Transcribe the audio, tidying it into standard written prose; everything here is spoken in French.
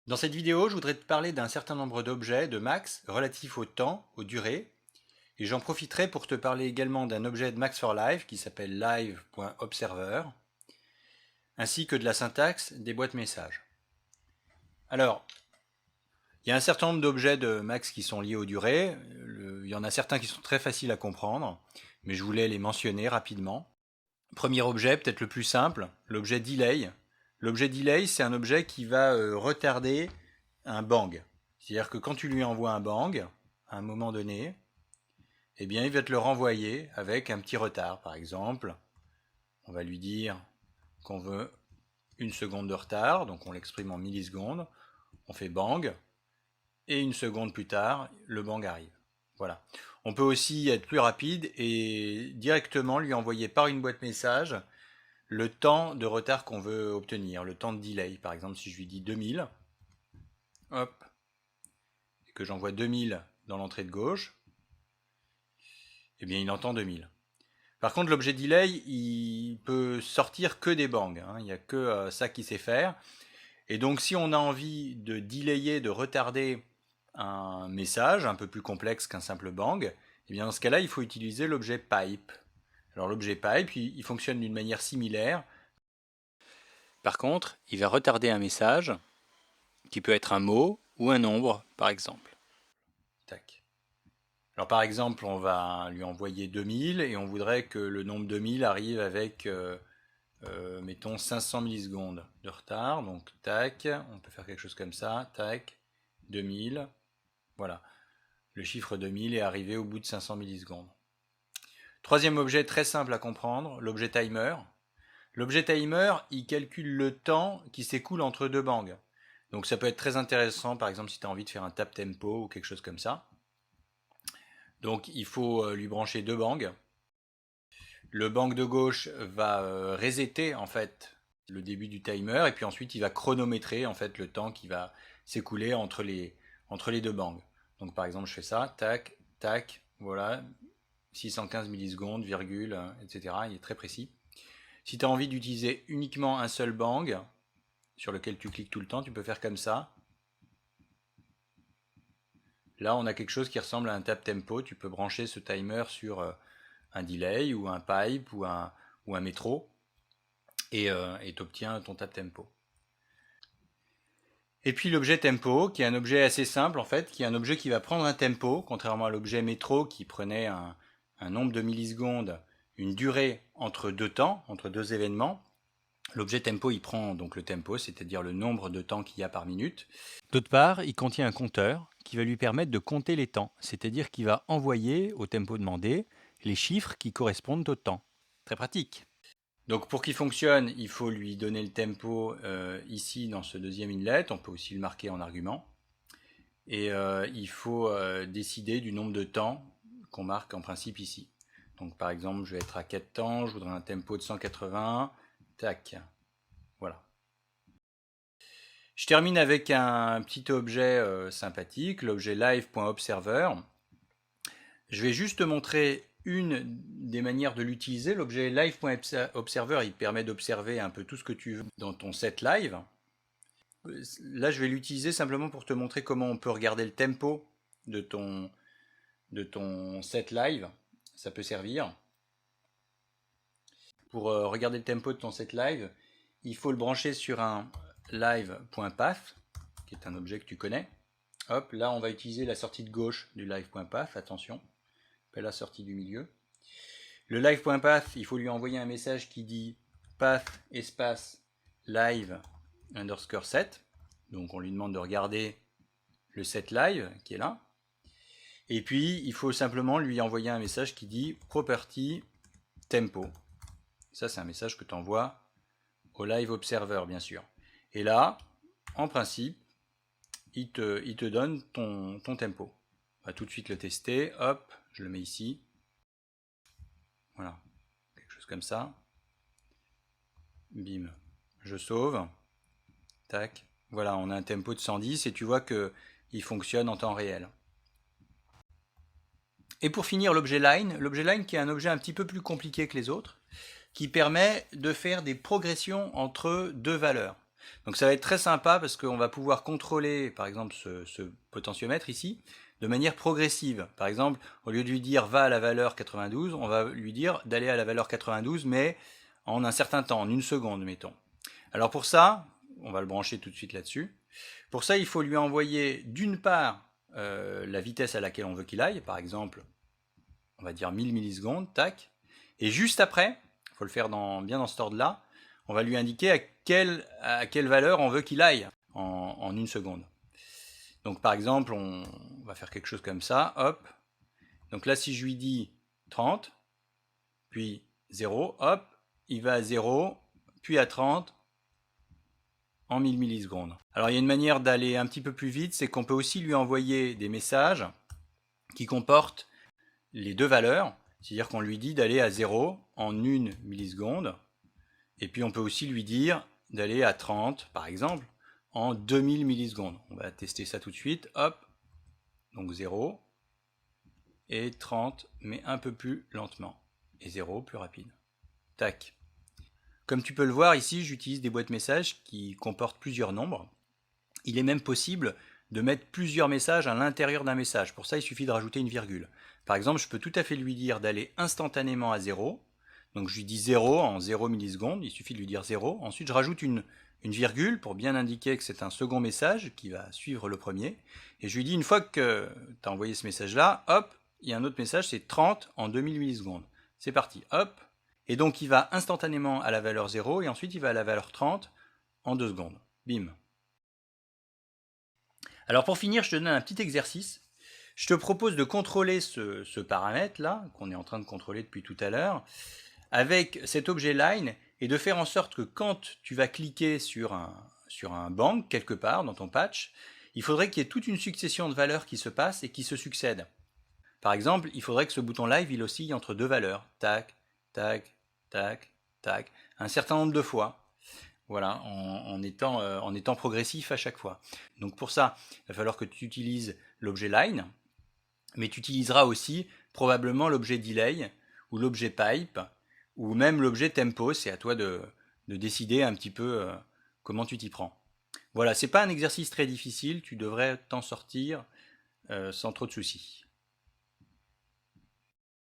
Dans cette vidéo, je voudrais te parler d'un certain nombre d'objets de Max relatifs au temps, aux durées, et j'en profiterai pour te parler également d'un objet de Max for Live qui s'appelle live.observer, ainsi que de la syntaxe des boîtes messages. Alors, il y a un certain nombre d'objets de Max qui sont liés aux durées, il y en a certains qui sont très faciles à comprendre, mais je voulais les mentionner rapidement. Premier objet, peut-être le plus simple, l'objet delay. L'objet delay, c'est un objet qui va retarder un bang. C'est-à-dire que quand tu lui envoies un bang, à un moment donné, eh bien, il va te le renvoyer avec un petit retard. Par exemple, on va lui dire qu'on veut une seconde de retard, donc on l'exprime en millisecondes, on fait bang, et une seconde plus tard, le bang arrive. Voilà. On peut aussi être plus rapide et directement lui envoyer par une boîte message le temps de retard qu'on veut obtenir, le temps de delay. Par exemple, si je lui dis 2000, hop, et que j'envoie 2000 dans l'entrée de gauche, eh bien il entend 2000. Par contre, l'objet delay, il peut sortir que des bangs, hein. Il n'y a que ça qu'il sait faire. Et donc, si on a envie de delayer, de retarder un message un peu plus complexe qu'un simple bang, eh bien dans ce cas-là, il faut utiliser l'objet pipe. Alors l'objet pipe, il fonctionne d'une manière similaire. Par contre, il va retarder un message qui peut être un mot ou un nombre, par exemple. Tac. Alors par exemple, on va lui envoyer 2000 et on voudrait que le nombre 2000 arrive avec, mettons, 500 millisecondes de retard. Donc tac, on peut faire quelque chose comme ça, tac, 2000, voilà. Le chiffre 2000 est arrivé au bout de 500 millisecondes. Troisième objet très simple à comprendre, l'objet timer. L'objet timer, il calcule le temps qui s'écoule entre deux bangs. Donc ça peut être très intéressant, par exemple, si tu as envie de faire un tap tempo ou quelque chose comme ça. Donc il faut lui brancher deux bangs. Le bang de gauche va resetter en fait le début du timer et puis ensuite il va chronométrer en fait le temps qui va s'écouler entre les deux bangs. Donc par exemple je fais ça, tac, tac, voilà, 615 millisecondes, virgule, etc. Il est très précis. Si tu as envie d'utiliser uniquement un seul bang sur lequel tu cliques tout le temps, tu peux faire comme ça. Là, on a quelque chose qui ressemble à un tap tempo. Tu peux brancher ce timer sur un delay ou un pipe ou un métro et tu obtiens ton tap tempo. Et puis l'objet tempo, qui est un objet assez simple en fait, qui est un objet qui va prendre un tempo, contrairement à l'objet métro qui prenait un nombre de millisecondes, une durée entre deux temps, entre deux événements. L'objet tempo, il prend donc le tempo, c'est-à-dire le nombre de temps qu'il y a par minute. D'autre part, il contient un compteur qui va lui permettre de compter les temps, c'est-à-dire qu'il va envoyer au tempo demandé les chiffres qui correspondent au temps. Très pratique. Donc pour qu'il fonctionne, il faut lui donner le tempo ici dans ce deuxième inlet, on peut aussi le marquer en argument. Et il faut décider du nombre de temps qu'on marque en principe ici. Donc par exemple, je vais être à 4 temps, je voudrais un tempo de 180, tac, voilà. Je termine avec un petit objet sympathique, l'objet live.observer. Je vais juste te montrer une des manières de l'utiliser. L'objet live.observer, il permet d'observer un peu tout ce que tu veux dans ton set live. Là, je vais l'utiliser simplement pour te montrer comment on peut regarder le tempo de ton set live. Ça peut servir. Pour regarder le tempo de ton set live, il faut le brancher sur un live.path, qui est un objet que tu connais. Hop, là on va utiliser la sortie de gauche du live.path, attention, pas la sortie du milieu. Le live.path, il faut lui envoyer un message qui dit path espace live underscore set. Donc on lui demande de regarder le set live qui est là. Et puis il faut simplement lui envoyer un message qui dit property tempo. Ça c'est un message que tu envoies au live observer bien sûr. Et là, en principe, il te donne ton tempo. On va tout de suite le tester. Hop, je le mets ici. Voilà, quelque chose comme ça. Bim, je sauve. Tac. Voilà, on a un tempo de 110 et tu vois qu'il fonctionne en temps réel. Et pour finir, l'objet line qui est un objet un petit peu plus compliqué que les autres, qui permet de faire des progressions entre deux valeurs. Donc ça va être très sympa parce qu'on va pouvoir contrôler par exemple ce potentiomètre ici de manière progressive. Par exemple, au lieu de lui dire va à la valeur 92, on va lui dire d'aller à la valeur 92 mais en un certain temps, en une seconde mettons. Alors pour ça, on va le brancher tout de suite là-dessus. Pour ça, il faut lui envoyer d'une part la vitesse à laquelle on veut qu'il aille, par exemple, on va dire 1000 millisecondes, tac. Et juste après, il faut le faire bien dans cet ordre-là, on va lui indiquer à quelle valeur on veut qu'il aille en une seconde. Donc par exemple, on va faire quelque chose comme ça, hop. Donc là, si je lui dis 30, puis 0, hop, il va à 0, puis à 30, en 1000 millisecondes. Alors il y a une manière d'aller un petit peu plus vite, c'est qu'on peut aussi lui envoyer des messages qui comportent les deux valeurs, c'est-à-dire qu'on lui dit d'aller à 0 en 1 milliseconde, et puis on peut aussi lui dire d'aller à 30 par exemple en 2000 millisecondes. On va tester ça tout de suite, hop, donc 0 et 30 mais un peu plus lentement, et 0 plus rapide. Tac. Comme tu peux le voir ici, j'utilise des boîtes messages qui comportent plusieurs nombres. Il est même possible de mettre plusieurs messages à l'intérieur d'un message. Pour ça, il suffit de rajouter une virgule. Par exemple, je peux tout à fait lui dire d'aller instantanément à 0. Donc je lui dis 0 en 0 millisecondes, il suffit de lui dire 0. Ensuite, je rajoute une virgule pour bien indiquer que c'est un second message qui va suivre le premier. Et je lui dis, une fois que tu as envoyé ce message-là, hop, il y a un autre message, c'est 30 en 2000 millisecondes. C'est parti, hop. Et donc il va instantanément à la valeur 0 et ensuite il va à la valeur 30 en 2 secondes. Bim. Alors pour finir, je te donne un petit exercice. Je te propose de contrôler ce paramètre-là, qu'on est en train de contrôler depuis tout à l'heure, avec cet objet line, et de faire en sorte que quand tu vas cliquer sur un banc, quelque part dans ton patch, il faudrait qu'il y ait toute une succession de valeurs qui se passent et qui se succèdent. Par exemple, il faudrait que ce bouton live, il oscille entre deux valeurs. Tac, tac, tac, tac, un certain nombre de fois. Voilà, en étant progressif à chaque fois. Donc pour ça, il va falloir que tu utilises l'objet line, mais tu utiliseras aussi probablement l'objet delay, ou l'objet pipe, ou même l'objet tempo. C'est à toi de décider un petit peu comment tu t'y prends. Voilà, c'est pas un exercice très difficile, tu devrais t'en sortir sans trop de soucis.